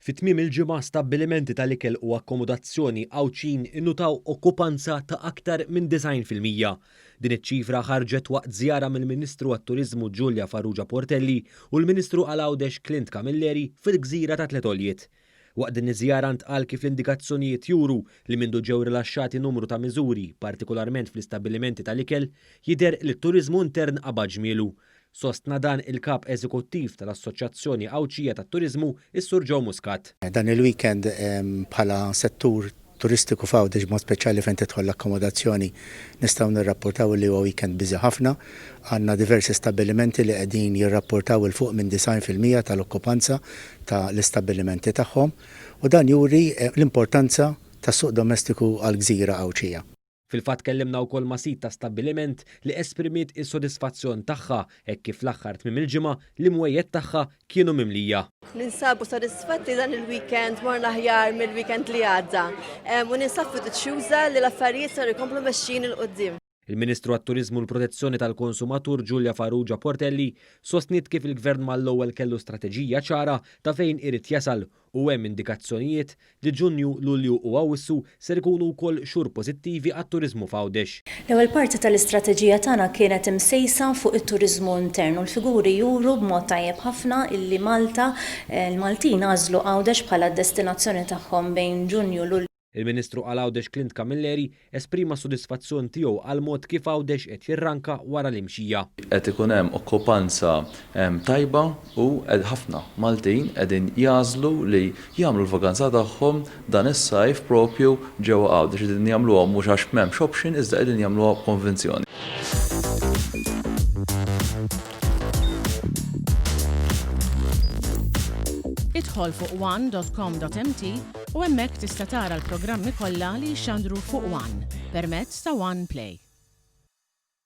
Fit-tmiem il-ġimgħa stabbilimenti tal-ikel u akkomodazzjoni Għawċin innutaw okkupanza ta' aktar minn 90%. Din iċ-ċifra ħarġet waqt żjara mill-Ministru għat-Turiżmu Giulia Farrugia Portelli u l-Ministru għall-Għawdex Clint Camilleri fil-Gżira ta' Tletoljiet. Waqt din iż-żjara ntqal kif l-indikazzjonijiet juru li mindu ġew rilaxxati numru ta' miżuri, partikolarment fl-istabbilimenti tal-ikel, jidher li t-turiżmu intern qabad ġmielu. Sostna dan il-kap eżekuttiv tal-Assoċjazzjoni Għawċija tat-Turiżmu is-Sur Joe Muscat. Dan il-weekend bħala settur turistiku f'Għawdex mod speċjali fejn tidħol l-akkomodazzjoni nistgħu nirrapportaw li huwa weekend biżi ħafna. Għandna diversi stabbilimenti li qegħdin jirrapportaw il fuq minn 90% tal-okkupanza tal-istabbilimenti tagħhom u dan juri l-importanza tas-suq domestiku għall-Gżira Għawċija. Fil-fatt kellimna wkoll ma' sit ta' stabbiliment li esprimiet is-sodisfazzjon tagħha hekk kif fl-aħħar tmiem il-ġimgħa li mwejjed tagħha kienu mimlija. Ninsabu sodisfatti dan il-weekend morna aħjar mill-weekend li għadda u ninsabu titxuża li l-affarijiet saru jkomplu mexxin il-qudiem. Il-Ministru għat-Turiżmu u l-Protezzjoni tal-Konsumatur Giulia Farrugia Portelli sostniet kif il-Gvern mal-ewwel kellu strateġija ċara ta' fejn irid jasal u hemm indikazzjonijiet li Ġunju, Lulju u Awwissu ser ikunu wkoll xhur pożittivi għat-turiżmu f'Għawdex. L-ewwel parti tal-istrateġija tagħna kienet imsejsa fuq it-turiżmu intern u l-figuri juru b'mod tajjeb ħafna illi Malta l-Maltin għażlu Għawdex bħala d-destinazzjoni tagħhom bejn Ġunju, Lulju. Il-Ministru għall-Għawdex Clint Camilleri esprima sodisfazzjon tiegħu għal mod kif Għawdex qed jirranka wara l-imxija. Qed ikun hemm okkupanza tajba u ħafna Maltin qegħdin jażlu li jagħmlu l-vakanza tagħhom dan is-sajf propju ġewwa Għawdex qegħdin jagħmluha mhux għax m'hemmx option iżda qegħdin jagħmluha konvenzjoni. Idħol fuq one.com.mt u hemmhekk tista' tara l-programmi kollha li jxandru fuq One permezz ta' One Play.